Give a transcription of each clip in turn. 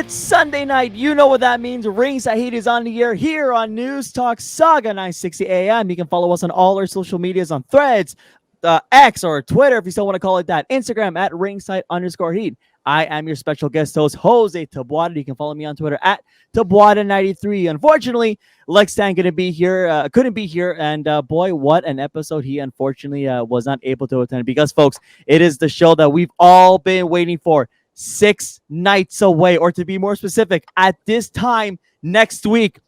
It's Sunday night. You know what that means. Ringside Heat is on the air here on News Talk Sauga 960 AM. You can follow us on all our social medias on Threads, X or Twitter if you still want to call it that. Instagram at ringside_heat. I am your special guest host, Jose Taboada. You can follow me on Twitter at Taboada93. Unfortunately, Lex Tan couldn't be here. And boy, what an episode he unfortunately was not able to attend because, folks, it is the show that we've all been waiting for. 6 nights away, or to be more specific, at this time next week,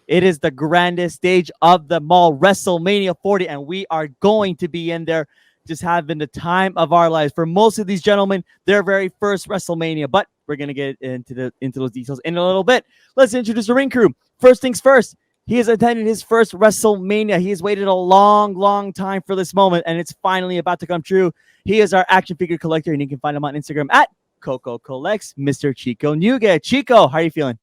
it is the grandest stage of them all, WrestleMania 40, and we are going to be in there just having the time of our lives. For most of these gentlemen, their very first WrestleMania, but we're going to get into those details in a little bit. Let's introduce the ring crew. First things first, he has attended his first WrestleMania. He has waited a long, long time for this moment, and it's finally about to come true. He is our action figure collector, and you can find him on Instagram at Coco Collects, Mr. Chico Nuguid. Chico, how are you feeling?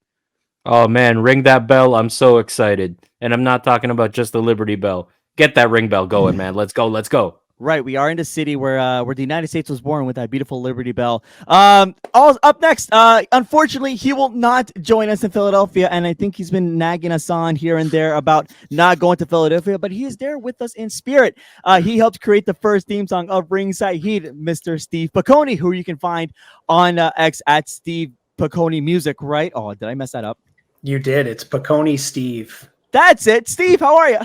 Oh man, ring that bell. I'm so excited. And I'm not talking about just the Liberty Bell. Get that ring bell going, man. Let's go. Right, we are in the city where the United States was born with that beautiful Liberty Bell. Up next, unfortunately, he will not join us in Philadelphia, and I think he's been nagging us on here and there about not going to Philadelphia, but he is there with us in spirit. He helped create the first theme song of Ringside Heat, Mr. Steve Peconi, who you can find on X at Steve Peconi Music, right? Oh, did I mess that up? You did. It's Peconi Steve. That's it. Steve, how are you?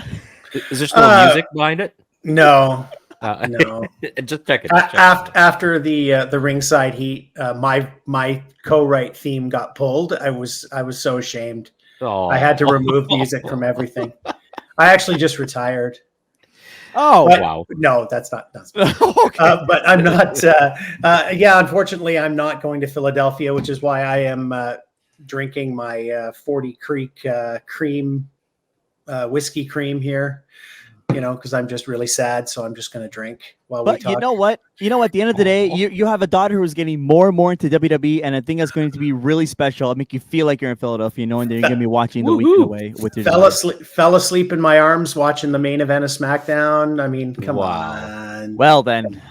Is there still music behind it? No. No. Just check it. After the Ringside Heat, my co-write theme got pulled. I was so ashamed. Oh. I had to remove music from everything. I actually just retired. Oh, wow. No, that's not. Okay. But I'm not. Unfortunately, I'm not going to Philadelphia, which is why I am drinking my 40 Creek cream, whiskey cream here. You know, because I'm just really sad, so I'm just going to drink while we talk. But you know what? At the end of the day, you have a daughter who's getting more and more into WWE, and I think that's going to be really special. It'll make you feel like you're in Philadelphia, knowing that you're going to be watching the weekend away with your daughter. Fell asleep in my arms watching the main event of SmackDown. I mean, come on. Well, then,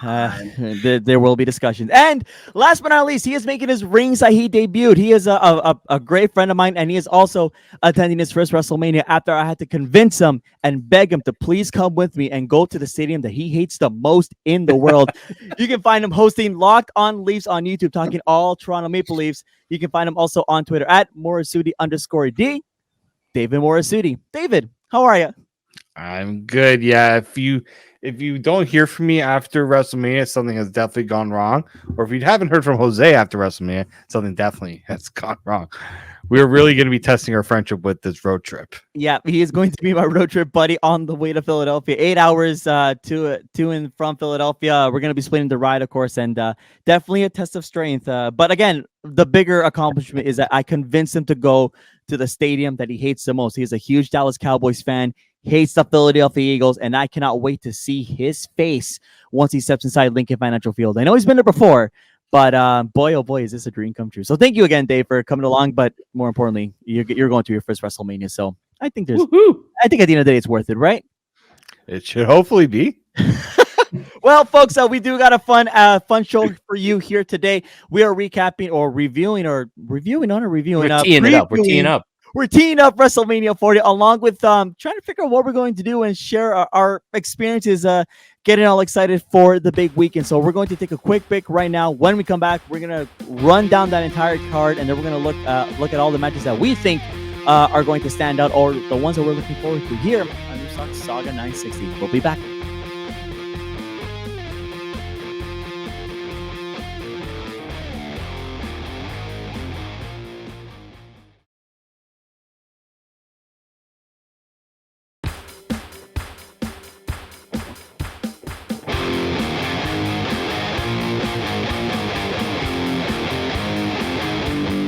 there will be discussions. And last but not least, he is making his Ringside Heat debut. He is a great friend of mine, and he is also attending his first WrestleMania after I had to convince him and beg him to please come with me and go to the stadium that he hates the most in the world. You can find him hosting Locked On Leafs on YouTube, talking all Toronto Maple Leafs. You can find him also on Twitter at Morassutti_D. David Morassutti. David, how are you? I'm good. Yeah, if you don't hear from me after WrestleMania, something has definitely gone wrong. Or if you haven't heard from Jose after WrestleMania, something definitely has gone wrong. We're really going to be testing our friendship with this road trip. Yeah, he is going to be my road trip buddy on the way to Philadelphia. 8 hours to and from Philadelphia. We're going to be splitting the ride, of course, and definitely a test of strength. But again, the bigger accomplishment is that I convinced him to go to the stadium that he hates the most. He's a huge Dallas Cowboys fan, hates the Philadelphia Eagles, and I cannot wait to see his face once he steps inside Lincoln Financial Field. I know he's been there before, but boy, oh boy, is this a dream come true. So thank you again, Dave, for coming along. But more importantly, you're going to your first WrestleMania. So I think at the end of the day, it's worth it, right? It should hopefully be. Well, folks, we do got a fun show for you here today. We are recapping or reviewing. We're teeing it up. We're teeing up WrestleMania 40 along with trying to figure out what we're going to do and share our experiences getting all excited for the big weekend. So we're going to take a quick break right now. When we come back, we're going to run down that entire card, and then we're going to look at all the matches that we think are going to stand out, or the ones that we're looking forward to here on News Talk Sauga 960. We'll be back.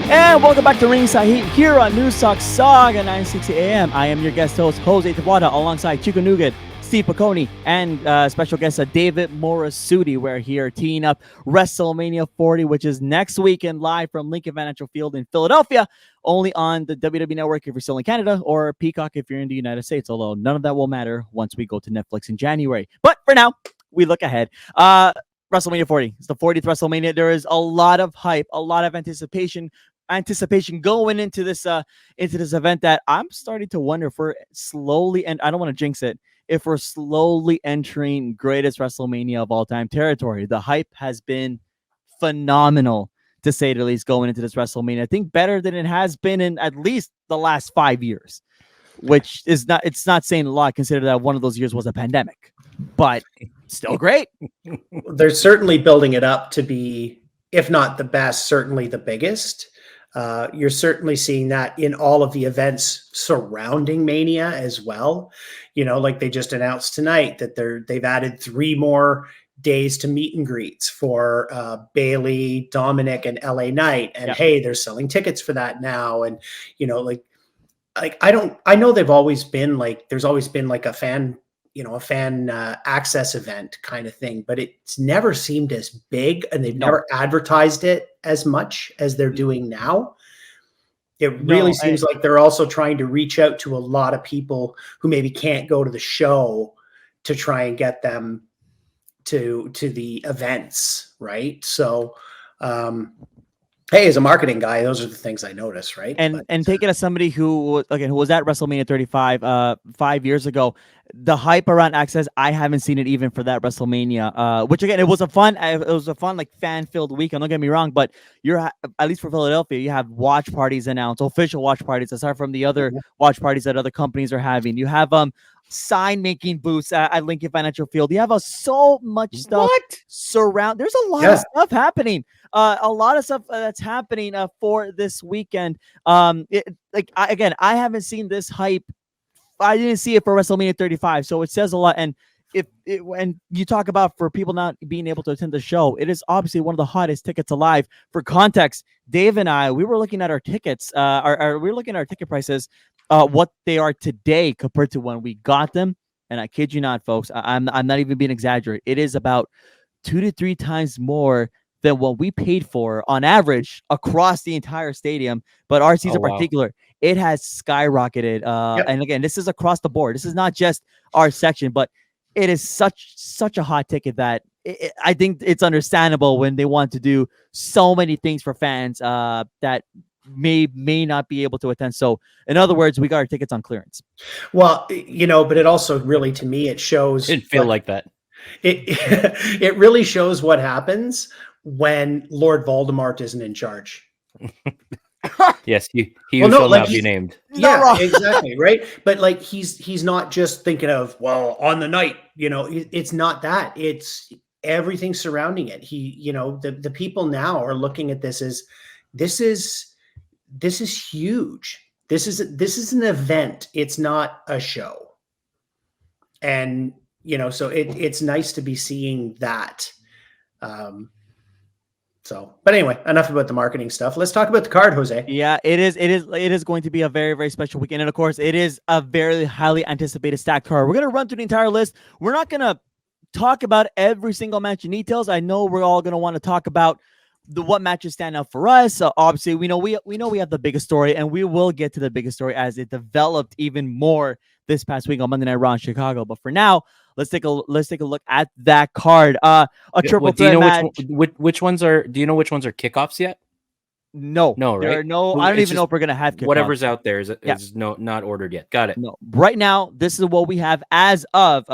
And welcome back to Ringside Heat here on News Talk Sauga 960 AM. I am your guest host, Jose Taboada, alongside Chico Nuguid, Steve Peconi, and special guest David Morassutti. We're here teeing up WrestleMania 40, which is next weekend live from Lincoln Financial Field in Philadelphia, only on the WWE Network if you're still in Canada, or Peacock if you're in the United States, although none of that will matter once we go to Netflix in January. But for now, we look ahead. WrestleMania 40. It's the 40th WrestleMania. There is a lot of hype, a lot of anticipation anticipation going into this event that I'm starting to wonder if we're slowly, and I don't want to jinx it, if we're slowly entering greatest WrestleMania of all time territory. The hype has been phenomenal, to say the least, going into this WrestleMania. I think better than it has been in at least the last 5 years, which is not saying a lot, consider that one of those years was a pandemic, but still great. They're certainly building it up to be, if not the best, certainly the biggest. You're certainly seeing that in all of the events surrounding Mania as well. Like they just announced tonight that they've added 3 more days to meet and greets for Bailey, Dominic, and LA Knight. And hey, they're selling tickets for that now. And like I know they've always been like, there's always been like a fan access event kind of thing, but it's never seemed as big, and they've never advertised it as much as they're doing now. It really seems like they're also trying to reach out to a lot of people who maybe can't go to the show to try and get them to the events, right? So, hey, as a marketing guy, those are the things I notice, right? And take it as somebody who was at WrestleMania 35 5 years ago. The hype around Access, I haven't seen it even for that WrestleMania. Which again, it was a fun like fan-filled weekend. Don't get me wrong, but you're at least for Philadelphia, you have watch parties announced, official watch parties aside from the other watch parties that other companies are having. You have sign making booths at Lincoln Financial Field. You have so much stuff surround. There's a lot of stuff happening. A lot of stuff that's happening for this weekend. I haven't seen this hype. I didn't see it for WrestleMania 35, so it says a lot. And when you talk about for people not being able to attend the show, it is obviously one of the hottest tickets alive. For context, Dave and I, we were looking at our tickets. We were looking at our ticket prices, what they are today compared to when we got them. And I kid you not, folks, I'm not even being exaggerated. It is about 2 to 3 times more than what we paid for on average across the entire stadium. But our seats in particular, it has skyrocketed. And again, this is across the board. This is not just our section, but it is such a hot ticket that I think it's understandable when they want to do so many things for fans that may not be able to attend. So in other words, we got our tickets on clearance. Well, but it also really, to me, it shows. It didn't feel like that. It really shows what happens when Lord Voldemort isn't in charge. Yes, he will not be named. Yeah, exactly, right. But like he's not just thinking of on the night. It's not that. It's everything surrounding it. The people now are looking at this as this is huge. This is an event. It's not a show. And so it's nice to be seeing that. But anyway, enough about the marketing stuff. Let's talk about the card, Jose. Yeah, it is going to be a very, very special weekend. And of course, it is a very highly anticipated stacked card. We're going to run through the entire list. We're not going to talk about every single match in details. I know we're all going to want to talk about what matches stand out for us. So obviously, we know we have the biggest story, and we will get to the biggest story as it developed even more this past week on Monday Night Raw in Chicago. But for now, let's take a look at that card. Triple threat match. Which ones are? Do you know which ones are kickoffs yet? No, right? There are no. I don't even know if we're gonna have kickoffs. Whatever's out there is not ordered yet. Got it. No, right now this is what we have as of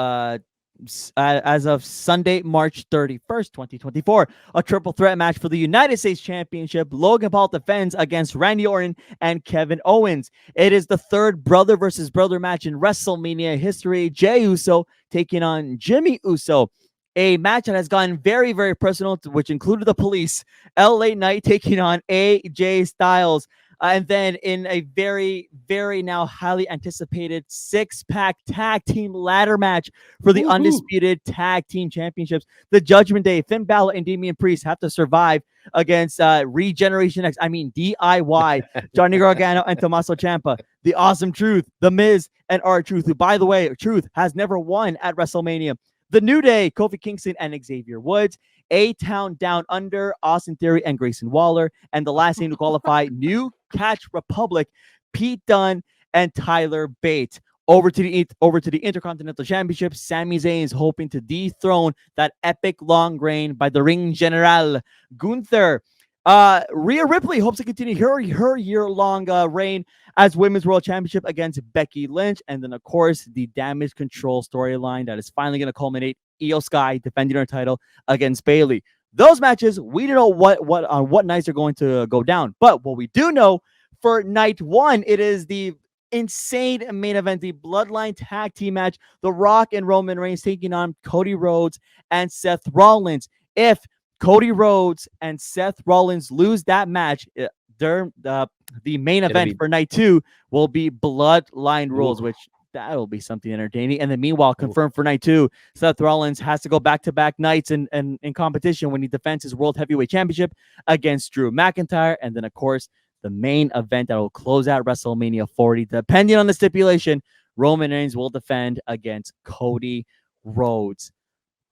Sunday, March 31st, 2024, a triple threat match for the United States Championship. Logan Paul defends against Randy Orton and Kevin Owens. It is the third brother versus brother match in WrestleMania history. Jey Uso taking on Jimmy Uso. A match that has gotten very, very personal, which included the police. LA Knight taking on AJ Styles. And then in a very, very now highly anticipated 6-pack tag team ladder match for the undisputed tag team championships. The Judgment Day, Finn Balor and Damian Priest have to survive against Regeneration X. DIY, Johnny Gargano and Tommaso Ciampa. The Awesome Truth, The Miz and R-Truth, who, by the way, Truth has never won at WrestleMania. The New Day, Kofi Kingston and Xavier Woods. A-Town Down Under, Austin Theory and Grayson Waller. And the last team to qualify, New Catch Republic, Pete Dunne and Tyler Bate. Over to the Intercontinental Championship, Sami Zayn is hoping to dethrone that epic long reign by the Ring General, Gunther. Rhea Ripley hopes to continue her year-long reign as Women's World Championship against Becky Lynch. And then, of course, the Damage Control storyline that is finally going to culminate. Io Sky defending her title against Bayley. Those matches, we don't know what nights are going to go down. But what we do know for night one, it is the insane main event, the Bloodline tag team match. The Rock and Roman Reigns taking on Cody Rhodes and Seth Rollins. If Cody Rhodes and Seth Rollins lose that match, the main event for night two will be Bloodline rules, which that'll be something entertaining. And then meanwhile, confirmed for night two, Seth Rollins has to go back-to-back nights in competition when he defends his World Heavyweight Championship against Drew McIntyre. And then, of course, the main event that will close out WrestleMania 40, depending on the stipulation, Roman Reigns will defend against Cody Rhodes.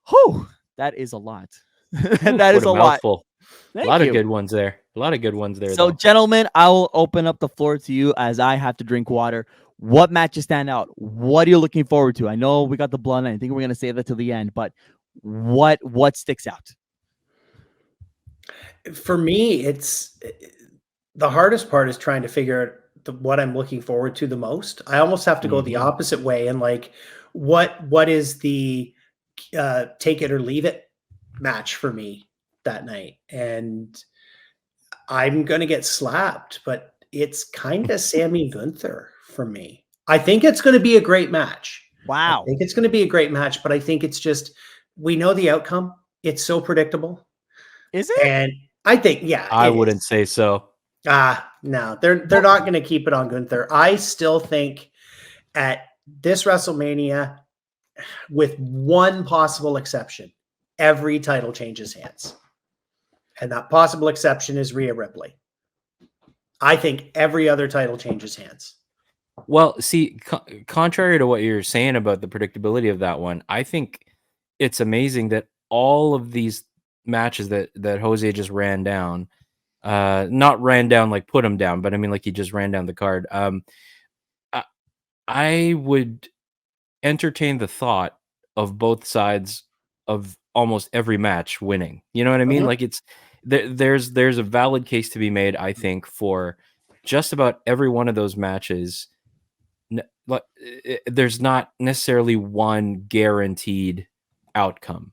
Whew, that is a lot. That is a lot. A lot of good ones there. A lot of good ones there. So, gentlemen, I will open up the floor to you as I have to drink water. What matches stand out? What are you looking forward to? I know we got the Bloodline. I think we're going to save that till the end, but what sticks out? For me, it's the hardest part is trying to figure out what I'm looking forward to the most. I almost have to go the opposite way and like what is the take it or leave it match for me that night. And I'm going to get slapped, but it's kind of Sammy Gunther for me. I think it's going to be a great match. Wow. I think it's going to be a great match, but I think it's just, we know the outcome. It's so predictable. Is it? And I think, yeah. I wouldn't say so. No, they're not going to keep it on Gunther. I still think at this WrestleMania, with one possible exception, every title changes hands. And that possible exception is Rhea Ripley. I think every other title changes hands. Well, see, contrary to what you're saying about the predictability of that one, I think it's amazing that all of these matches that Jose just ran down, not ran down like put them down, but I mean like he just ran down the card. I would entertain the thought of both sides of almost every match winning. You know what I mean? Like it's there's a valid case to be made, I think, for just about every one of those matches. There's not necessarily one guaranteed outcome.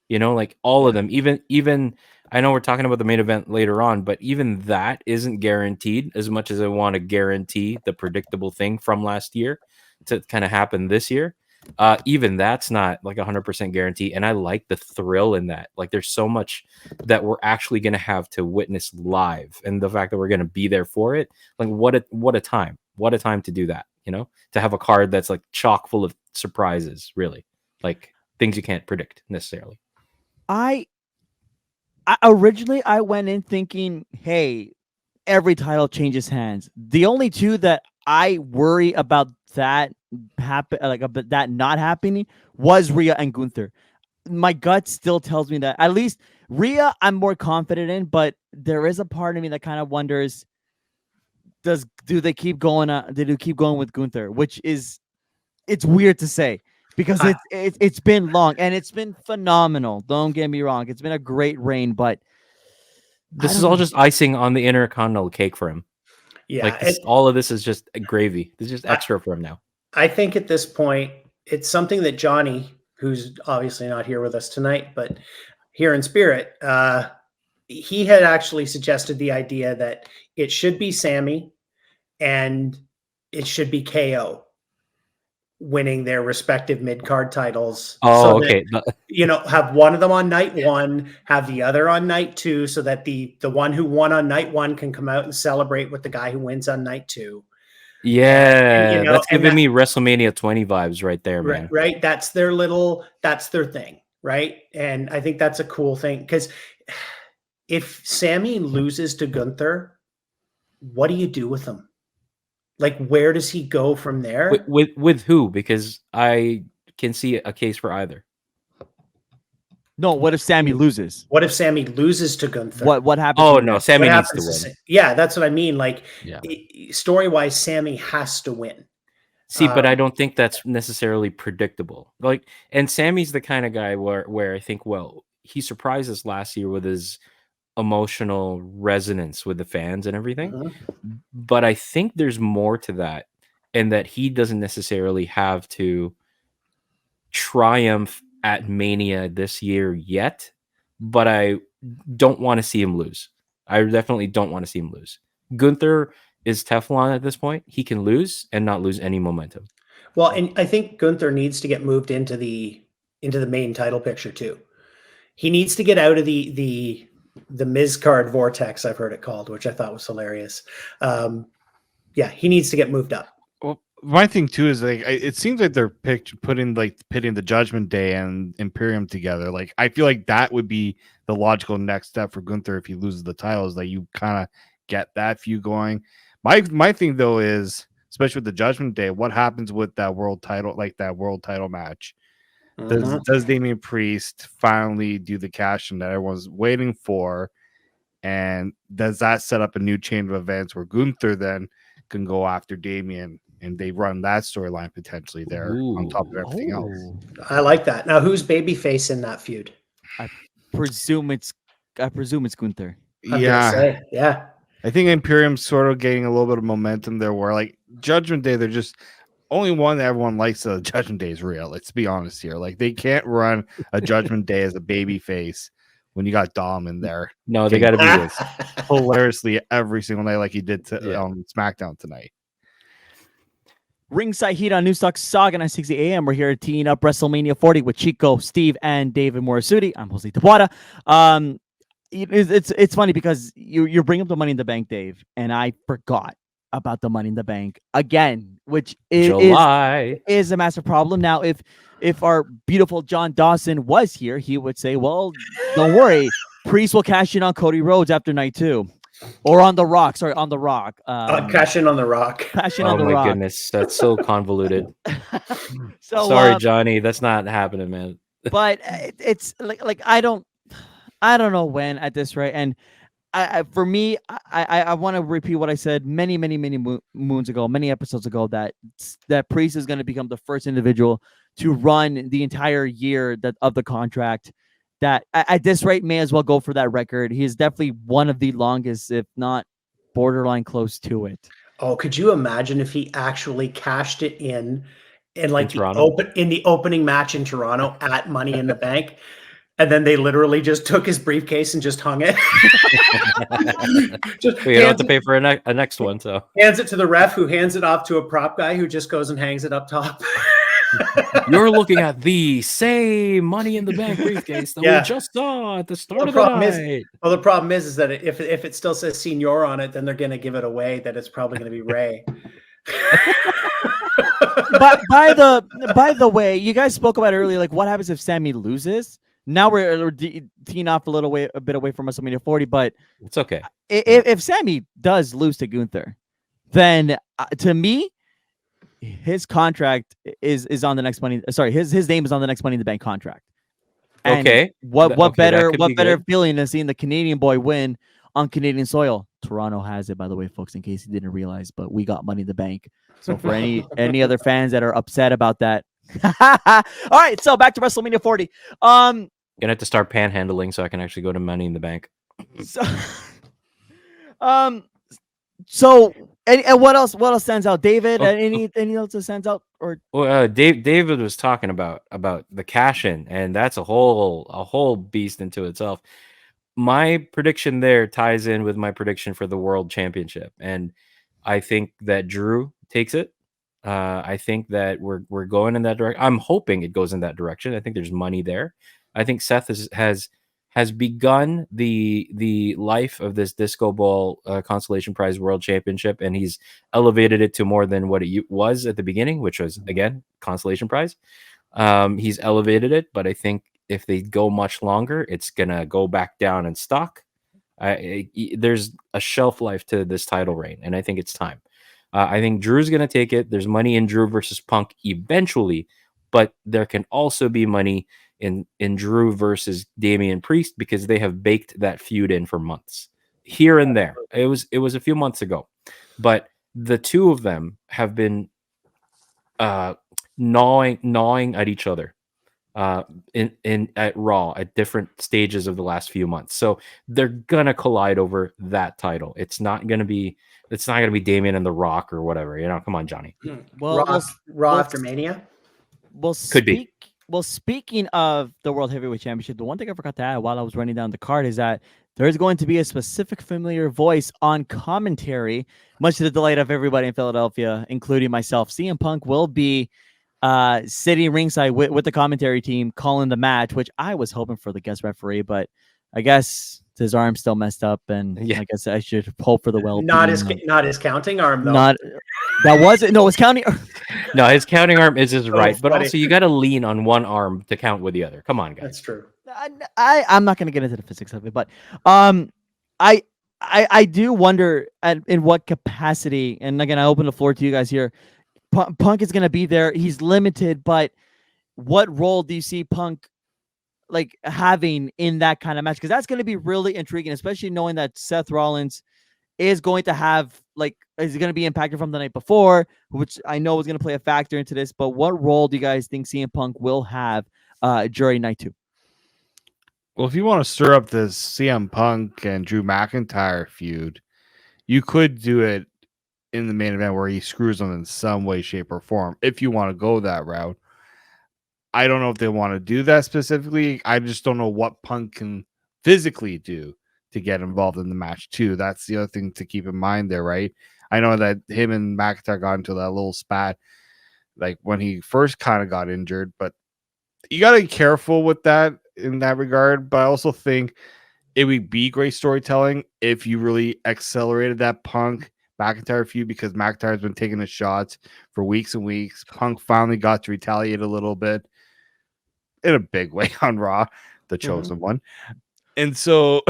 You know, like all of them, even I know we're talking about the main event later on, but even that isn't guaranteed as much as I want to guarantee the predictable thing from last year to kind of happen this year. Even that's not like 100% guarantee. And I like the thrill in that. Like there's so much that we're actually going to have to witness live. And the fact that we're going to be there for it, like what a time to do that, you know, to have a card that's like chock full of surprises, really, like things you can't predict necessarily. I originally went in thinking, hey, every title changes hands. The only two that I worry about that about that not happening was Rhea and Gunther. My gut still tells me that at least Rhea I'm more confident in, but there is a part of me that kind of wonders, do they keep going with Gunther, which is, it's weird to say because it's been long and it's been phenomenal. Don't get me wrong, it's been a great reign, but this is all just icing on the intercontinental cake for him. Yeah, like all of this is just gravy. This is just extra for him now. I think at this point, it's something that Johnny, who's obviously not here with us tonight, but here in spirit, he had actually suggested the idea that it should be Sammy and it should be KO winning their respective mid-card titles. Oh, so okay. That, you know, have one of them on night one, have the other on night two, so that the one who won on night one can come out and celebrate with the guy who wins on night two. Yeah, and, you know, that's giving me WrestleMania 20 vibes right there, man. Right. That's their thing, right? And I think that's a cool thing, because if Sammy loses to Gunther, what do you do with him? Like, where does he go from there? With who? Because I can see a case for either. No, what if Sammy loses? What if Sammy loses to Gunther? What happens? Oh no, Sammy needs to win. Yeah, that's what I mean. Like, story-wise, Sammy has to win. See, but I don't think that's necessarily predictable. Like, and Sammy's the kind of guy where I think, well, he surprised us last year with his emotional resonance with the fans and everything. Mhm. But I think there's more to that, and that he doesn't necessarily have to triumph at Mania this year yet. But I don't want to see him lose. I definitely don't want to see him lose. Gunther is Teflon at this point. He can lose and not lose any momentum. Well, and I think Gunther needs to get moved into the main title picture too. He needs to get out of the Miz card vortex, I've heard it called, which I thought was hilarious. Yeah, he needs to get moved up. Well, my thing too is like it seems like they're pitting the Judgment Day and Imperium together. Like I feel like that would be the logical next step for Gunther if he loses the titles. Like you kind of get that feud going. My thing though is, especially with the Judgment Day, what happens with that world title, like that world title match? Does Damian Priest finally do the cash in that everyone's waiting for? And does that set up a new chain of events where Gunther then can go after Damian and they run that storyline potentially there on top of everything else? I like that. Now, who's babyface in that feud? I presume it's Gunther. I'm gonna say, yeah. I think Imperium's sort of getting a little bit of momentum there where like Judgment Day, they're just only one that everyone likes. Judgment Day is real. Let's be honest here. Like they can't run a Judgment Day as a baby face when you got Dom in there. No, they got to be this. Hilariously every single night like he did on SmackDown tonight. Ringside Heat on Newstalk Sauga 960 AM. We're here teeing up WrestleMania 40 with Chico, Steve, and David Morassutti. I'm Jose Taboada. It's funny because you bring up the Money in the Bank, Dave, and I forgot about the Money in the Bank again, which is a massive problem. Now, if our beautiful John Dawson was here, he would say, well, don't worry, Priest will cash in on Cody Rhodes after night 2. Or on The Rock. Sorry, on The Rock. Cash in on The Rock. Cash in on The Rock. Oh, my goodness. That's so convoluted. So sorry, Johnny. That's not happening, man. But it's like I don't know when at this rate. And for me, I want to repeat what I said many moons ago, many episodes ago, that Priest is going to become the first individual to run the entire year of the contract. That at this rate may as well go for that record. He is definitely one of the longest, if not borderline close to it. Oh, could you imagine if he actually cashed it in like Toronto? in the opening match in Toronto at Money in the Bank, and then they literally just took his briefcase and just hung it. Just we don't have to pay for a next one, so hands it to the ref, who hands it off to a prop guy who just goes and hangs it up top. You're looking at the same Money in the Bank briefcase that we just saw at the start of the night. The problem is that if it still says Senior on it, then they're going to give it away that it's probably going to be Ray. But by the way, you guys spoke about earlier, like what happens if Sammy loses? Now we're teeing off a bit away from WrestleMania 40, but it's okay. If Sammy does lose to Gunther, then to me, his contract is on the next Money. Sorry, his name is on the next Money in the Bank contract. And okay. What better feeling than seeing the Canadian boy win on Canadian soil? Toronto has it, by the way, folks, in case you didn't realize. But we got Money in the Bank. So for any other fans that are upset about that. All right, so back to WrestleMania 40. Gonna have to start panhandling so I can actually go to Money in the Bank. So and what else stands out, David? Anything else that stands out? Or David was talking about the cash in, and that's a whole beast into itself. My prediction there ties in with my prediction for the World Championship, and I think that Drew takes it. I think that we're going in that direction. I'm hoping it goes in that direction. I think there's money there. I think Seth has begun the life of this Disco Ball Consolation Prize World Championship, and he's elevated it to more than what it was at the beginning, which was, again, Consolation Prize. He's elevated it, but I think if they go much longer, it's going to go back down in stock. There's a shelf life to this title reign, and I think it's time. I think Drew's going to take it. There's money in Drew versus Punk eventually, but there can also be money in Drew versus Damian Priest because they have baked that feud in for months here and there. It was a few months ago, but the two of them have been gnawing at each other in at Raw at different stages of the last few months. So they're gonna collide over that title. It's not gonna be Damien and The Rock or whatever. Come on, Johnny. Well, Raw well, after Mania. Well, Could be. speaking of the World Heavyweight Championship, the one thing I forgot to add while I was running down the card is that there's going to be a specific familiar voice on commentary, much to the delight of everybody in Philadelphia, including myself. CM Punk will be sitting ringside with the commentary team, calling the match, which I was hoping for the guest referee, but I guess his arm's still messed up, and I guess I should hope for the well. Not his counting arm though. Not that wasn't. No, it's counting. No, his counting arm is his right, but funny. also you got to lean on one arm to count with the other. Come on, guys. That's true. I'm not going to get into the physics of it, but I do wonder in what capacity. And again, I open the floor to you guys here. Punk is going to be there. He's limited, but what role do you see Punk like having in that kind of match? Because that's going to be really intriguing, especially knowing that Seth Rollins is going to have is going to be impacted from the night before, which I know is going to play a factor into this. But what role do you guys think CM Punk will have during night 2? Well, if you want to stir up this CM Punk and Drew McIntyre feud, you could do it in the main event where he screws them in some way, shape, or form. If you want to go that route, I don't know if they want to do that specifically. I just don't know what Punk can physically do to get involved in the match too. That's the other thing to keep in mind there, right? I know that him and McIntyre got into that little spat like when he first kind of got injured, but you got to be careful with that in that regard. But I also think it would be great storytelling if you really accelerated that Punk McIntyre feud, because McIntyre's been taking the shots for weeks and weeks. Punk finally got to retaliate a little bit in a big way on Raw, the chosen one. And so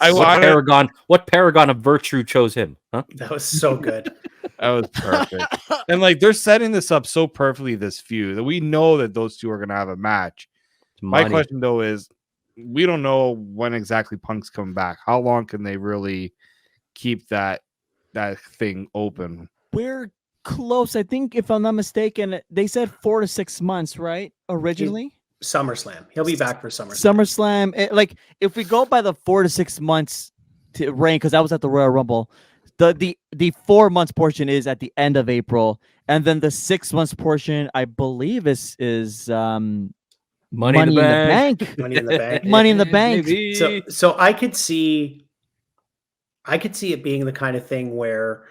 what paragon of virtue chose him? Huh? That was so good. That was perfect. And like they're setting this up so perfectly, this feud, that we know that those two are going to have a match. My question though is, we don't know when exactly Punk's coming back. How long can they really keep that thing open? We're close. I think if I'm not mistaken, they said 4 to 6 months, right? Originally. SummerSlam. He'll be back for SummerSlam. SummerSlam. If we go by the 4 to 6 months to reign, because that was at the Royal Rumble, the 4 months portion is at the end of April, and then the 6 months portion, I believe, is Money in the Bank. Money in the Bank. Money in the Bank. So I could see it being the kind of thing where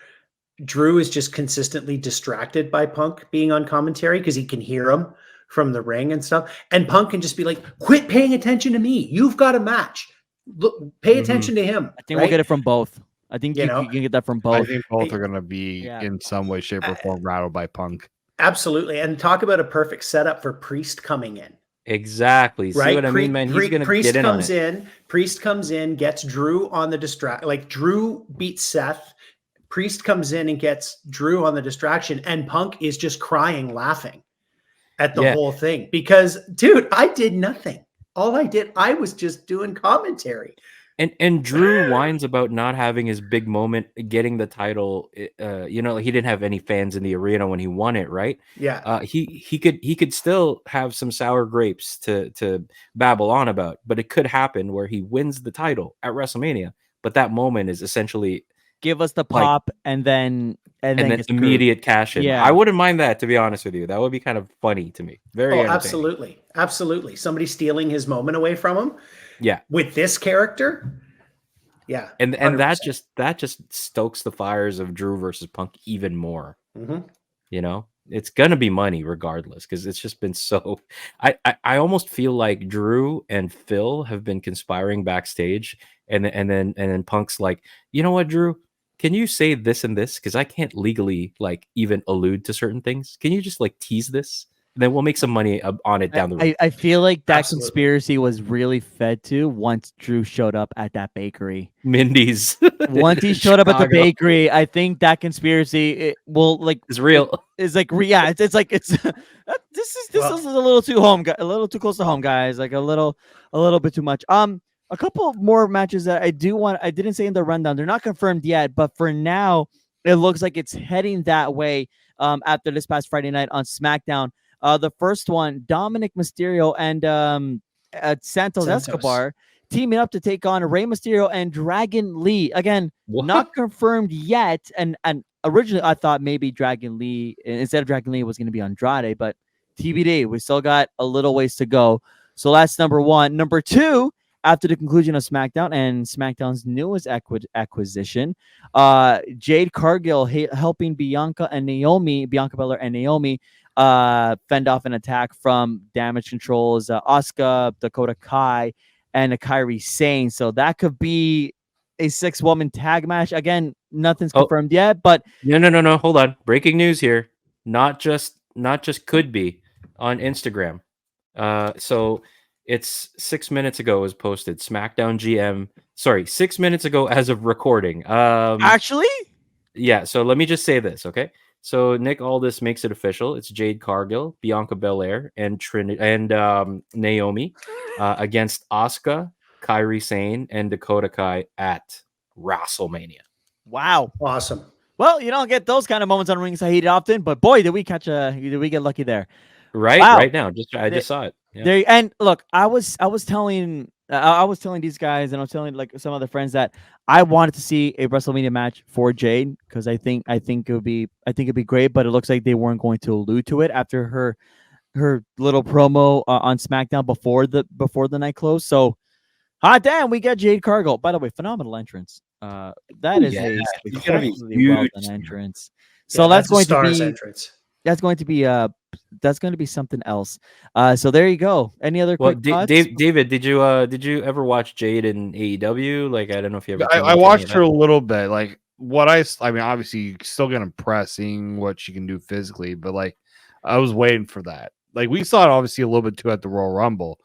Drew is just consistently distracted by Punk being on commentary because he can hear him from the ring and stuff. And Punk can just be like, quit paying attention to me. You've got a match. Look, pay attention to him. I think we'll get it from both. I think you can get that from both. I think both are going to be in some way, shape, or form rattled by Punk. Absolutely. And talk about a perfect setup for Priest coming in. Exactly. Right? See what I mean, man? He's going to get in on it. Priest comes in, gets Drew on the distract. Like Drew beats Seth. Priest comes in and gets Drew on the distraction, and Punk is just crying, laughing at the whole thing. Because, dude, I did nothing. All I did, I was just doing commentary. And Drew whines about not having his big moment, getting the title. He didn't have any fans in the arena when he won it, right? Yeah. He could still have some sour grapes to babble on about, but it could happen where he wins the title at WrestleMania. But that moment is essentially give us the pop and then immediate cash in. Yeah. I wouldn't mind that, to be honest with you. That would be kind of funny to me. Very absolutely. Somebody stealing his moment away from him. Yeah. With this character. Yeah. And that just stokes the fires of Drew versus Punk even more. Mm-hmm. It's gonna be money regardless, because it's just been so. I almost feel like Drew and Phil have been conspiring backstage, and then Punk's like, you know what, Drew, can you say this and this, because I can't legally even allude to certain things. Can you just tease this? And then we'll make some money on it down the road. I feel like that conspiracy was really fed to once Drew showed up at that bakery. Mindy's. Once he showed up at the bakery, I think that conspiracy is real. It's this is a little too a little too close to home, guys. Like a little bit too much. A couple more matches that I didn't say in the rundown. They're not confirmed yet, but for now, it looks like it's heading that way. After this past Friday night on SmackDown. The first one, Dominic Mysterio and Santos Escobar teaming up to take on Rey Mysterio and Dragon Lee. Again, What? not confirmed yet. And originally I thought maybe Dragon Lee, instead of Dragon Lee, was going to be Andrade, but TBD. We still got a little ways to go. So that's number one. Number two, after the conclusion of SmackDown and SmackDown's newest acquisition, Jade Cargill helping Bianca Belair and Naomi fend off an attack from Damage Control's Asuka, Dakota Kai, and Kairi Sane. So that could be a 6-woman tag match. Again, nothing's confirmed yet, but No. Hold on. Breaking news here. Not just could be on Instagram. So it's 6 minutes ago was posted. SmackDown GM. Sorry, 6 minutes ago as of recording. actually, Yeah. So let me just say this, okay? So Nick Aldis makes it official. It's Jade Cargill, Bianca Belair, and Naomi against Asuka, Kairi Sane, and Dakota Kai at WrestleMania. wow. Awesome. Well, you don't get those kind of moments on Ringside Heat often, but boy, did we get lucky there. Right, Wow. right now. I just saw it. Yeah. There, and look, I was telling these guys, and I was telling like some other friends that I wanted to see a WrestleMania match for Jade because I think it'd be great, but it looks like they weren't going to allude to it after her little promo on SmackDown before the night closed. So, hot damn, we got Jade Cargill. By the way, phenomenal entrance. That is a It's gonna be spectacularly well huge. done entrance. So Yeah, that's a going to Stars be entrance. that's going to be something else. So there you go. Any other Well, quick thoughts? David, did you ever watch Jade in AEW? Like, I don't know if you ever. I watched her a little bit. Like what I mean, obviously, you're still gonna impress seeing what she can do physically, but like I was waiting for that. Like we saw it obviously a little bit too at the Royal Rumble,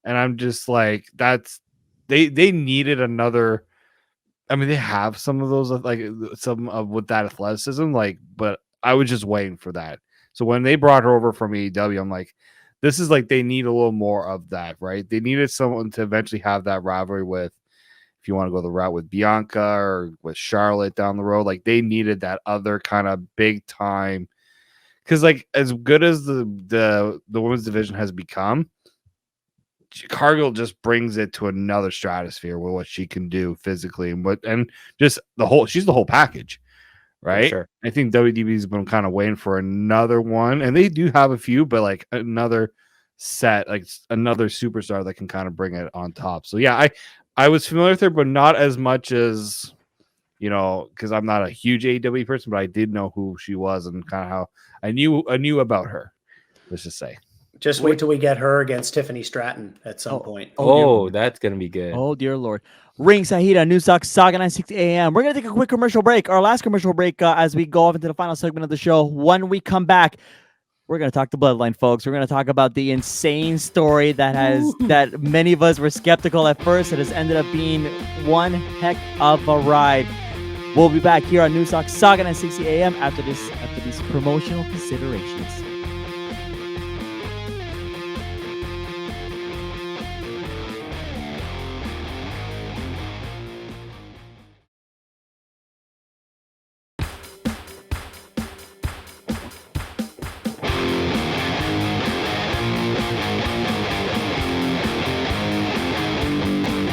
and I'm just like, that's they needed another. I mean, they have some of those like some of with that athleticism, like, but I was just waiting for that. So when they brought her over from AEW, I'm like, this is like they need a little more of that, right? They needed someone to eventually have that rivalry with, if you want to go the route with Bianca or with Charlotte down the road, like they needed that other kind of big time. Because like as good as the women's division has become, Cargill just brings it to another stratosphere with what she can do physically and just she's the whole package, right? Sure. I think WWE's been kind of waiting for another one, and they do have a few, but like another set, like another superstar that can kind of bring it on top. So yeah, I was familiar with her, but not as much as, you know, because I'm not a huge AEW person, but I did know who she was and kind of how I knew about her. Let's just say. Just wait till we get her against Tiffany Stratton at some point. Oh, that's gonna be good. Oh dear Lord. Ringside Heat on News Talk Sauga 960 AM. We're gonna take a quick commercial break, our last commercial break, as we go off into the final segment of the show. When we come back, we're gonna talk to Bloodline, folks. We're gonna talk about the insane story that many of us were skeptical at first. It has ended up being one heck of a ride. We'll be back here on News Talk Sauga 960 AM after these promotional considerations.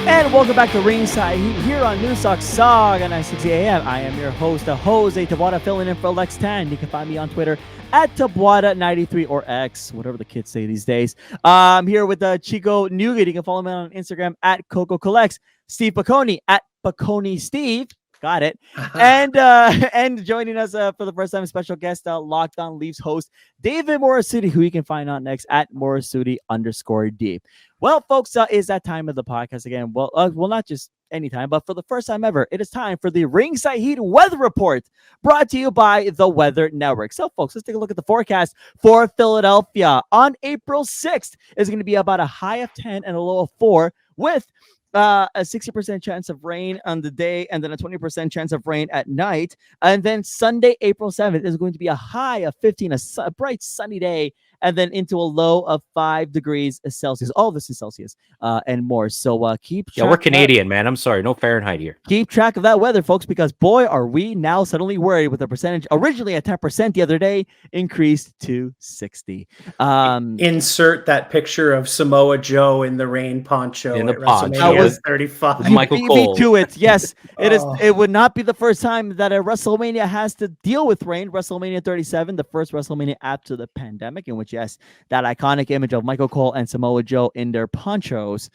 And welcome back to Ringside Heat here on News Talk Sauga 960 AM. I am your host, Jose Taboada, filling in for Lex Tan. You can find me on Twitter at Taboada93 or X, whatever the kids say these days. I'm here with Chico Nuguid. You can follow me on Instagram at Coco Collects. Steve Peconi at Peconi Steve. Got it. And joining us for the first time, special guest, Locked On Leafs host David Morassutti, who you can find on next at Morassutti_D. Well, folks, is that time of the podcast again? Well, not just any time, but for the first time ever, it is time for the Ringside Heat Weather Report, brought to you by the Weather Network. So, folks, let's take a look at the forecast for Philadelphia. On April 6th, it's going to be about a high of 10 and a low of 4 with a 60% chance of rain on the day and then a 20% chance of rain at night. And then Sunday, April 7th is going to be a high of 15, a bright sunny day and then into a low of 5 degrees Celsius. All this in Celsius and more. So keep Yeah, we're track of that. Canadian, man. I'm sorry, no Fahrenheit here. Keep track of that weather, folks, because boy, are we now suddenly worried with the percentage originally at 10% the other day, increased to 60. Insert that picture of Samoa Joe in the rain poncho In the at poncho. WrestleMania That was 35. You- Michael beat Cole. me to it. Yes, it is. Oh. It would not be the first time that a WrestleMania has to deal with rain. WrestleMania 37, the first WrestleMania after the pandemic, in which, yes, that iconic image of Michael Cole and Samoa Joe in their ponchos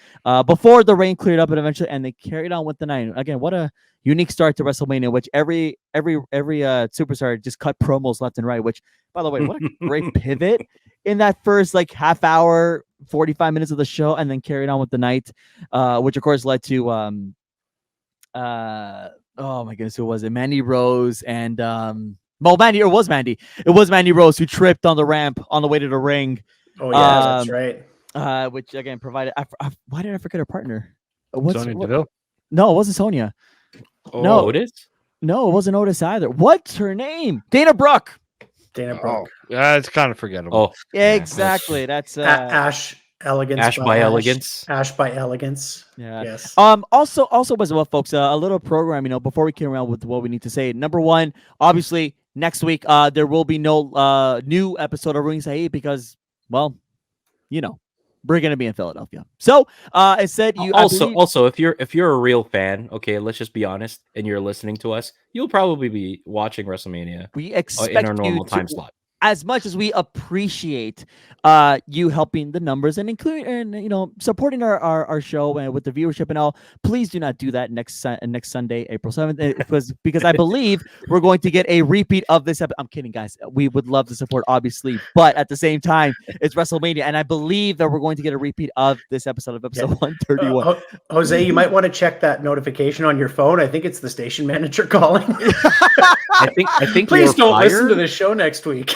before the rain cleared up, and eventually, and they carried on with the night. Again, what a unique start to WrestleMania, which every superstar just cut promos left and right. Which, by the way, what a great pivot in that first like half hour, 45 minutes of the show, and then carried on with the night, which of course led to oh my goodness, who was it? Mandy Rose and Mandy, or was Mandy? It was Mandy Rose who tripped on the ramp on the way to the ring. Oh yeah, that's right. Which again provided. Why did I forget her partner? Sonya Deville. No, it wasn't Sonya. Oh, No. it is. No, it wasn't Otis either. What's her name? Dana Brooke. Dana Oh, Brooke. yeah, it's kind of forgettable. Oh, Exactly. That's Ash Elegance. Ash by Elegance. Ash by Elegance. yeah. Yes. Also as well, folks, a little program, before we came around with what we need to say. Number one, obviously, next week there will be no new episode of Ringside Heat because, well, we're gonna be in Philadelphia. So it said you Also, if you're a real fan, okay, let's just be honest, and you're listening to us, you'll probably be watching WrestleMania we in expect our normal you time to, slot. as much as we appreciate you helping the numbers and including and supporting our show and with the viewership and all, please do not do that next Sunday, April 7th, because I believe we're going to get a repeat of this episode. I'm kidding, guys. We would love to support, obviously, but at the same time, it's WrestleMania, and I believe that we're going to get a repeat of this episode 131. Jose, you might want to check that notification on your phone. I think it's the station manager calling. I think Please you're don't listen to fired. this show next week.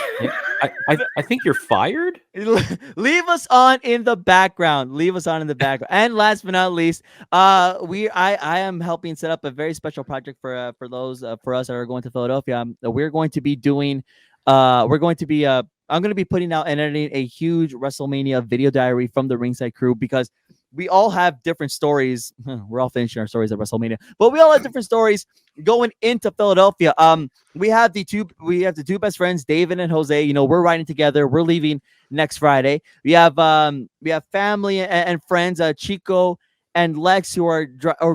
I think you're fired. Leave us on in the background. And last but not least, I am helping set up a very special project for those for us that are going to Philadelphia. We're going to be doing I'm going to be putting out and editing a huge WrestleMania video diary from the Ringside crew, because we all have different stories. We're all finishing our stories at WrestleMania, but we all have different stories going into Philadelphia. We have the two best friends, David and Jose. We're riding together. We're leaving next Friday. We have family and friends, Chico and Lex, who are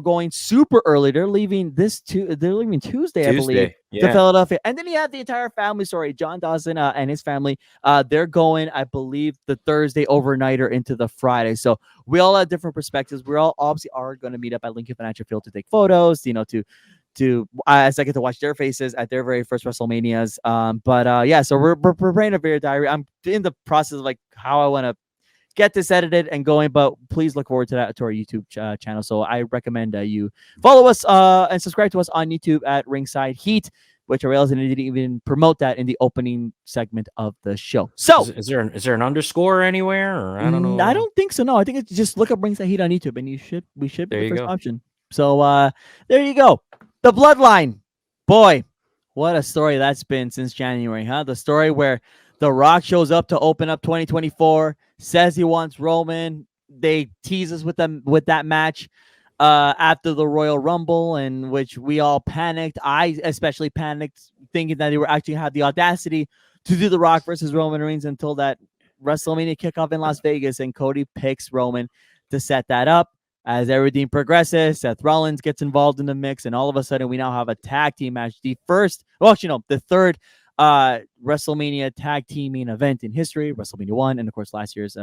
going super early. They're leaving Tuesday, I believe, to Philadelphia. And then you have the entire family story. John Dawson and his family, they're going, I believe, the Thursday overnighter into the Friday. So we all have different perspectives. We all obviously are going to meet up at Lincoln Financial Field to take photos, to as I get to watch their faces at their very first WrestleManias. Yeah, so we're preparing a video diary. I'm in the process of like how I want to get this edited and going, but please look forward to that to our YouTube channel. So I recommend you follow us and subscribe to us on YouTube at Ringside Heat, which I realized I didn't even promote that in the opening segment of the show. So is there an underscore anywhere, or I don't know? I don't think so. No, I think it's just look up Ringside Heat on YouTube, and we should be the first option. So there you go. The Bloodline, boy, what a story that's been since January, huh? The story where The Rock shows up to open up 2024, says he wants Roman. They tease us with that match after the Royal Rumble, in which we all panicked. I especially panicked, thinking that they were actually have the audacity to do The Rock versus Roman Reigns, until that WrestleMania kickoff in Las Vegas, and Cody picks Roman to set that up. As everything progresses, Seth Rollins gets involved in the mix, and all of a sudden we now have a tag team match. The third WrestleMania tag teaming event in history, WrestleMania 1, and of course last year's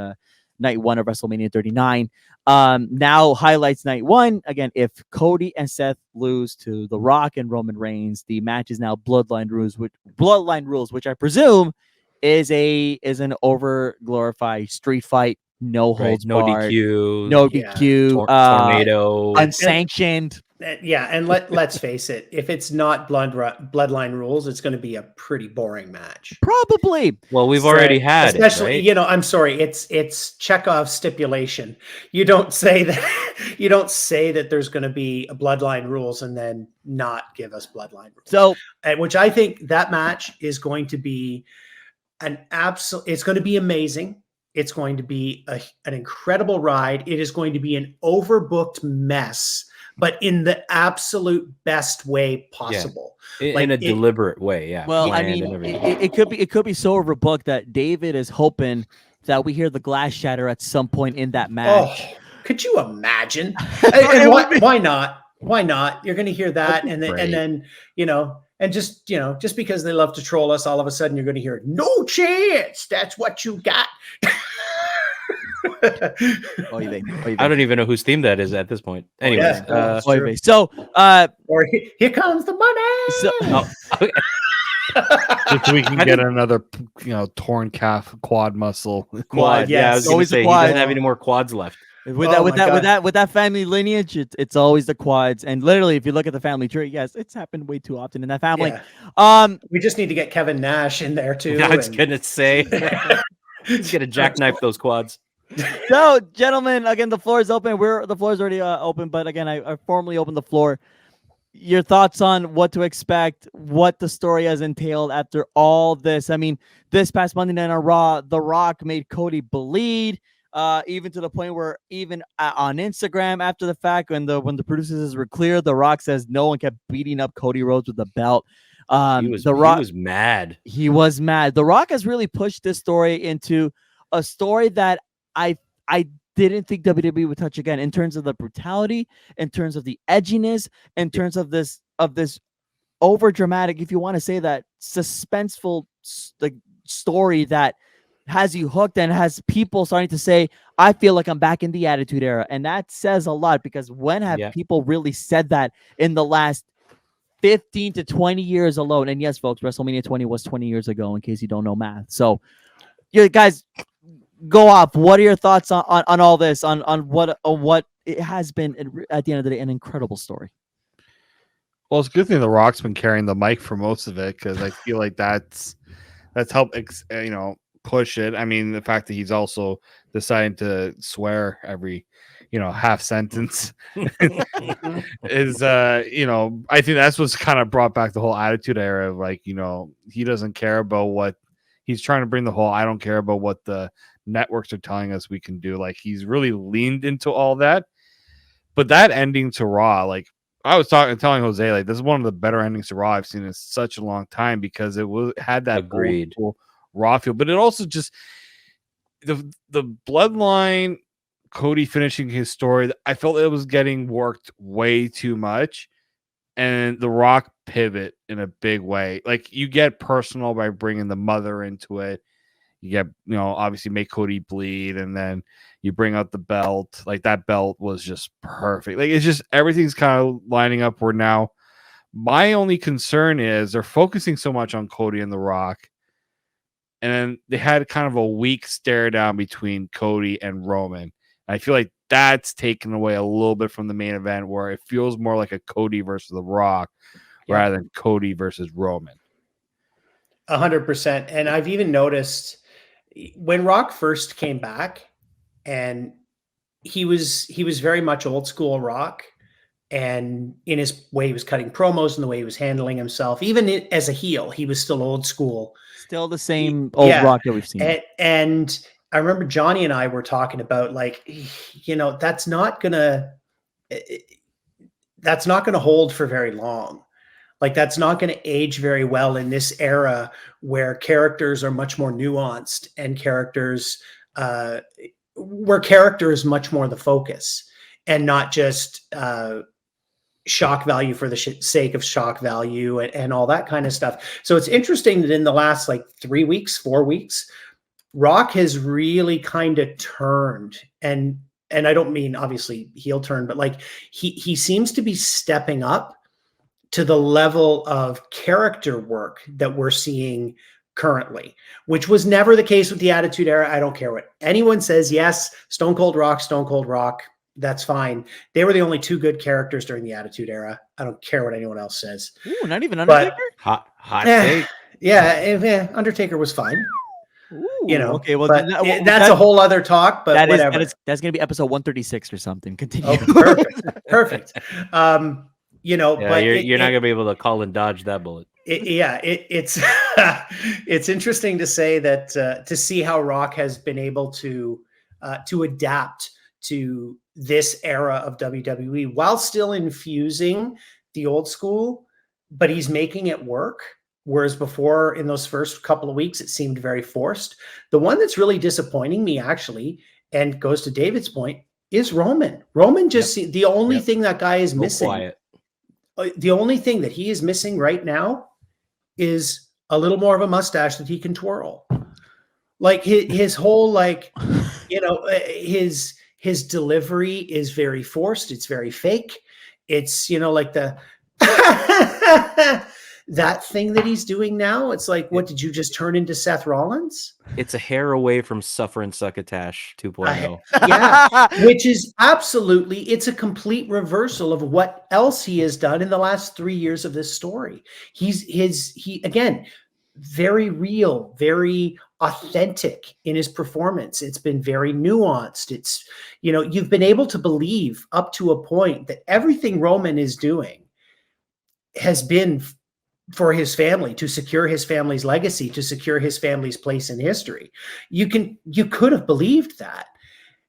night 1 of WrestleMania 39. Now highlights night 1. Again, if Cody and Seth lose to The Rock and Roman Reigns, the match is now Bloodline rules, which I presume is an over glorified street fight. No holds barred, no DQ, tornado, unsanctioned. And let's face it, if it's not Bloodline rules, it's going to be a pretty boring match. Probably. Well, we've already had especially, it, right? I'm sorry, it's Chekhov's stipulation. You don't say that there's going to be a Bloodline rules and then not give us Bloodline rules. So, which I think that match is going to be it's going to be amazing. It's going to be an incredible ride. It is going to be an overbooked mess, but in the absolute best way possible. In a deliberate way. Yeah. Well, I mean, it could be so overbooked that David is hoping that we hear the glass shatter at some point in that match. Oh, could you imagine? And why not? Why not? You're going to hear that, and then and just because they love to troll us, all of a sudden you're going to hear no chance. That's what you got. I don't even know whose theme that is at this point. Anyways, so or here comes the money. Okay. If we can get another, torn calf, quad muscle. Quad. Yeah, I was going to say he doesn't have any more quads left. With that family lineage, it's always the quads. And literally, if you look at the family tree, yes, it's happened way too often in that family. Yeah. We just need to get Kevin Nash in there too. I was gonna say, he's gonna jackknife those quads. So, gentlemen, again, the floor is open. The floor is already open, but again, I formally opened the floor. Your thoughts on what to expect, what the story has entailed after all this. I mean, this past Monday Night on Raw, The Rock made Cody bleed. Even to the point where even on Instagram after the fact, when the producers were clear, The Rock says no one kept beating up Cody Rhodes with the belt. He was mad. He was mad. The Rock has really pushed this story into a story that I didn't think WWE would touch again, in terms of the brutality, in terms of the edginess, in terms of this over dramatic, if you want to say that, suspenseful story that has you hooked and has people starting to say, I feel like I'm back in the Attitude Era. And that says a lot, because when have people really said that in the last 15 to 20 years alone? And yes, folks, WrestleMania 20 was 20 years ago, in case you don't know math. So, guys, go off. What are your thoughts on all this, on what it has been, at the end of the day, an incredible story? Well, it's a good thing The Rock's been carrying the mic for most of it, because I feel like that's helped, push it. I mean, the fact that he's also deciding to swear every half sentence is I think that's what's kind of brought back the whole Attitude Era of he doesn't care about what he's trying to bring, the whole I don't care about what the networks are telling us we can do. He's really leaned into all that. But that ending to Raw, I was telling Jose, this is one of the better endings to Raw I've seen in such a long time, because it had that agreed old Raw feel, but it also just the Bloodline, Cody finishing his story. I felt it was getting worked way too much, and The Rock pivot in a big way. You get personal by bringing the mother into it. You get, obviously make Cody bleed, and then you bring out the belt. That belt was just perfect. It's just everything's kind of lining up where now my only concern is they're focusing so much on Cody and The Rock. And then they had kind of a weak stare down between Cody and Roman. I feel like that's taken away a little bit from the main event, where it feels more like a Cody versus The Rock rather than Cody versus Roman. 100%. And I've even noticed when Rock first came back, and he was very much old school Rock. And in his way he was cutting promos and the way he was handling himself, even as a heel, he was still old school. Still the same old Rock that we've seen. And I remember Johnny and I were talking about that's not gonna hold for very long. That's not going to age very well in this era where characters are much more nuanced, and where character is much more the focus, and not just shock value for the sake of shock value and all that kind of stuff. So it's interesting that in the last 4 weeks, Rock has really kind of turned, and I don't mean obviously heel turn, but he seems to be stepping up to the level of character work that we're seeing currently, which was never the case with the Attitude Era. I don't care what anyone says. Yes, Stone Cold Rock, that's fine. They were the only two good characters during the Attitude Era. I don't care what anyone else says. Ooh, not even Undertaker? Hot take. Yeah, Undertaker was fine. Ooh, okay, well, that's a whole other talk, but whatever. That's going to be episode 136 or something. Continue. Oh, perfect. But you're not going to be able to Colin Dodge that bullet. It's it's interesting to say that to see how Rock has been able to adapt to this era of WWE while still infusing the old school, but he's making it work. Whereas before, in those first couple of weeks, it seemed very forced. The one that's really disappointing me, actually, and goes to David's point, is Roman. Roman just the only thing that guy is missing. Quiet. The only thing that he is missing right now is a little more of a mustache that he can twirl. Like his whole, like, his delivery is very forced. It's very fake. It's, like the that thing that he's doing now. It's like, what did you just turn into Seth Rollins? It's a hair away from Suffer and Succotash 2.0. Yeah, which is absolutely, it's a complete reversal of what else he has done in the last 3 years of this story. He again, very real, very authentic in his performance. It's been very nuanced. It's, you've been able to believe up to a point that everything Roman is doing has been for his family, to secure his family's legacy, to secure his family's place in history. You could have believed that.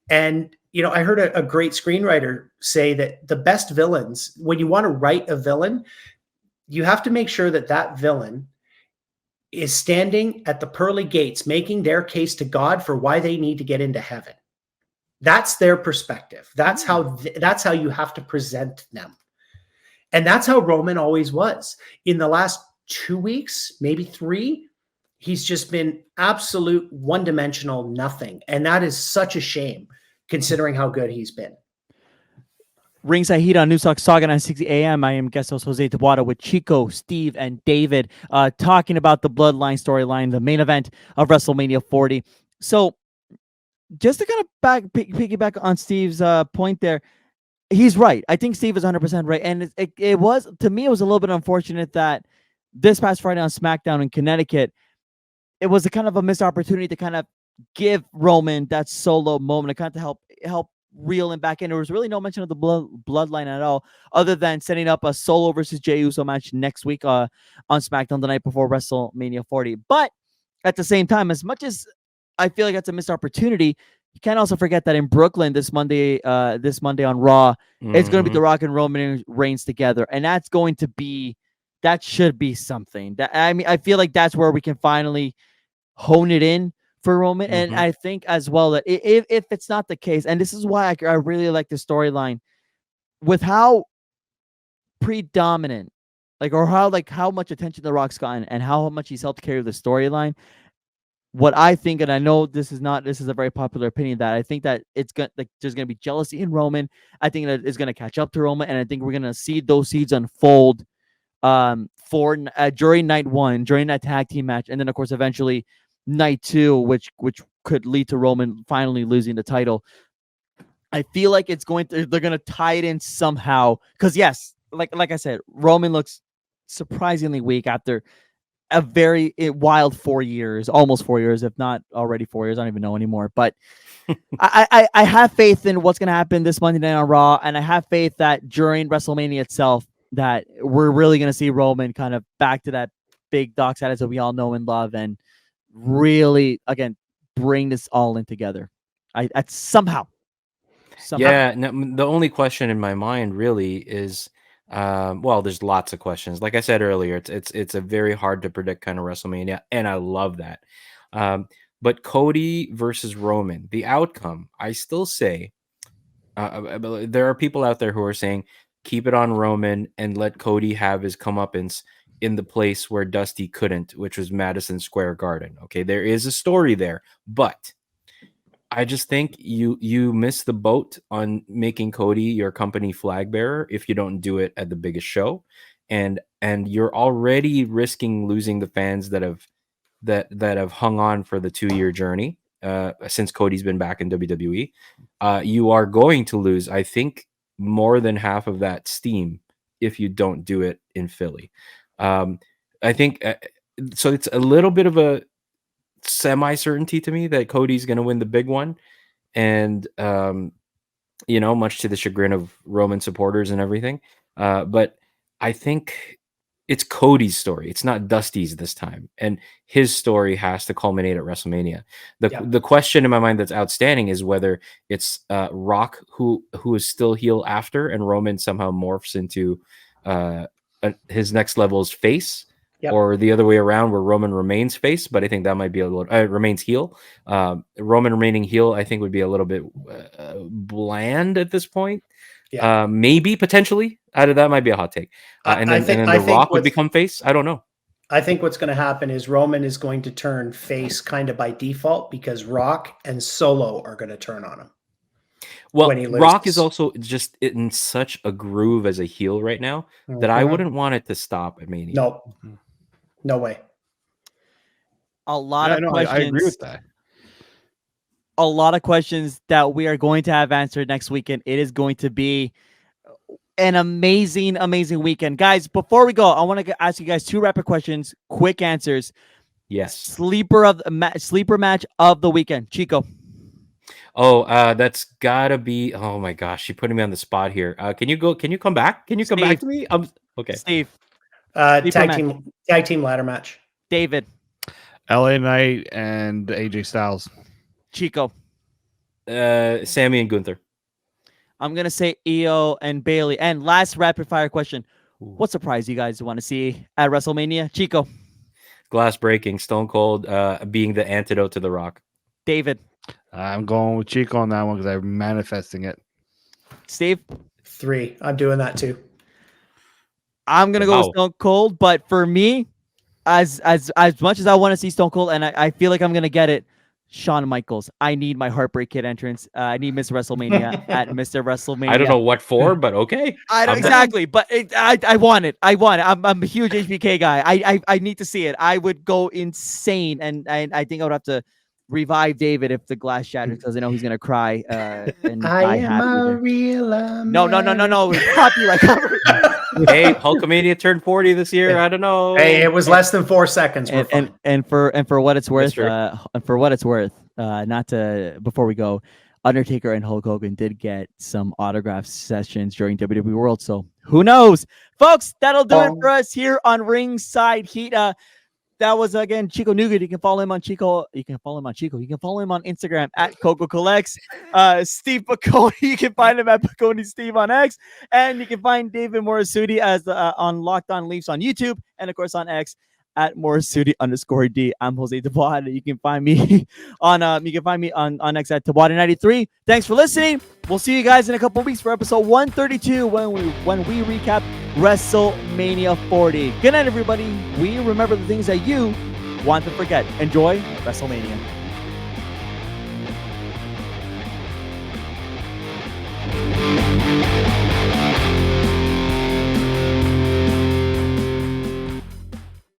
And, I heard a great screenwriter say that the best villains, when you want to write a villain, you have to make sure that that villain is standing at the pearly gates, making their case to God for why they need to get into heaven. That's their perspective. That's how you have to present them. And that's how Roman always was. In the last 2 weeks, maybe 3, he's just been absolute one-dimensional nothing. And that is such a shame, considering how good he's been. Ringside Heat on News Talk Sauga 960 AM. I am guest host Jose Taboada with Chico, Steve, and David, talking about the Bloodline storyline, the main event of WrestleMania 40. So just to kind of piggyback on Steve's point there, he's right. I think Steve is 100% right. And it was, to me, it was a little bit unfortunate that this past Friday on SmackDown in Connecticut, it was a kind of a missed opportunity to kind of give Roman that solo moment to kind of help reel him back in. There was really no mention of the bloodline at all, other than setting up a Solo versus Jey Uso match next week on SmackDown the night before WrestleMania 40. But at the same time, as much as I feel like that's a missed opportunity, you can't also forget that in Brooklyn this Monday on Raw, it's going to be The Rock and Roman Reigns together, and that should be something. I feel like that's where we can finally hone it in for Roman. And I think as well that if it's not the case, and this is why I really like the storyline, with how predominant, how much attention The Rock's gotten and how much he's helped carry the storyline. What I think, and I know this is a very popular opinion, that I think that there's gonna be jealousy in Roman. I think that it's gonna catch up to Roman, and I think we're gonna see those seeds unfold during night 1, during that tag team match, and then of course eventually night 2, which could lead to Roman finally losing the title. I feel like they're gonna tie it in somehow, because yes, like I said, Roman looks surprisingly weak after a very wild 4 years, almost 4 years, if not already 4 years. I don't even know anymore. But I have faith in what's going to happen this Monday night on Raw, and I have faith that during WrestleMania itself, that we're really going to see Roman kind of back to that big dog status that we all know and love, and really, again, bring this all in together. I somehow. Yeah, no, the only question in my mind really is, well, there's lots of questions. Like I said earlier, it's a very hard to predict kind of WrestleMania, and I love that. But Cody versus Roman, the outcome, I still say, there are people out there who are saying keep it on Roman and let Cody have his comeuppance in the place where Dusty couldn't, which was Madison Square Garden. Okay, there is a story there, but I just think you miss the boat on making Cody your company flag bearer if you don't do it at the biggest show, and you're already risking losing the fans that have hung on for the 2-year journey since Cody's been back in WWE. You are going to lose, I think, more than half of that steam if you don't do it in Philly. I think so. It's a little bit of a semi-certainty to me that Cody's going to win the big one, and much to the chagrin of Roman supporters and everything, but I think it's Cody's story. It's not Dusty's this time, and his story has to culminate at WrestleMania. The question in my mind that's outstanding is whether it's Rock who is still heel after, and Roman somehow morphs into his next level's face, or the other way around, where Roman remains face. But I think that might be a little remains heel. Roman remaining heel, I think, would be a little bit bland at this point. Maybe potentially that might be a hot take. And then The Rock would become face. I don't know. I think what's going to happen is Roman is going to turn face kind of by default because Rock and Solo are going to turn on him. Well, Rock is also just in such a groove as a heel right now that I wouldn't want it to stop at Mania. No, no way. A lot of questions. I agree with that. A lot of questions that we are going to have answered next weekend. It is going to be an amazing, amazing weekend. Guys, before we go, I want to ask you guys 2 rapid questions, quick answers. Yes. Sleeper match of the weekend. Chico. Oh, that's gotta be. Oh my gosh, you're putting me on the spot here. Can you come back? Can you come back to me? Okay. Steve. Tag team ladder match. David. LA Knight and AJ Styles. Chico. Sammy and Gunther. I'm gonna say Io and Bailey. And last rapid fire question: what surprise you guys want to see at WrestleMania? Chico. Glass breaking, Stone Cold being the antidote to The Rock. David. I'm going with Chico on that one because I'm manifesting it. Steve. 3. I'm doing that too. I'm gonna go with Stone Cold, but for me, as much as I want to see Stone Cold, and I feel like I'm gonna get it, Shawn Michaels. I need my Heartbreak Kid entrance. I need Mr. WrestleMania at Mr. WrestleMania. I don't know what for, but okay. I don't exactly, but I want it. I want it. I'm a huge HBK guy. I need to see it. I would go insane, and I think I would have to revive David if the glass shatters because I know he's gonna cry. And I am a real man. No. Copyright. Hey, Hulkamania turned 40 this year. I don't know. Hey, it was less than 4 seconds. And for what it's worth, not to before we go, Undertaker and Hulk Hogan did get some autograph sessions during WWE World, so who knows, folks? That'll do it for us here on Ringside Heat. That was again Chico Nuguid. You can follow him on Chico. You can follow him on Instagram at Coco Collects. Steve Peconi. You can find him at Peconi Steve on X, and you can find David Morassutti as on Locked On Leafs on YouTube, and of course on X at Morassutti_D. I'm Jose Taboada. You can find me on X at Taboada93. Thanks for listening. We'll see you guys in a couple weeks for episode 132 when we recap WrestleMania 40. Good night, everybody. We remember the things that you want to forget. Enjoy WrestleMania.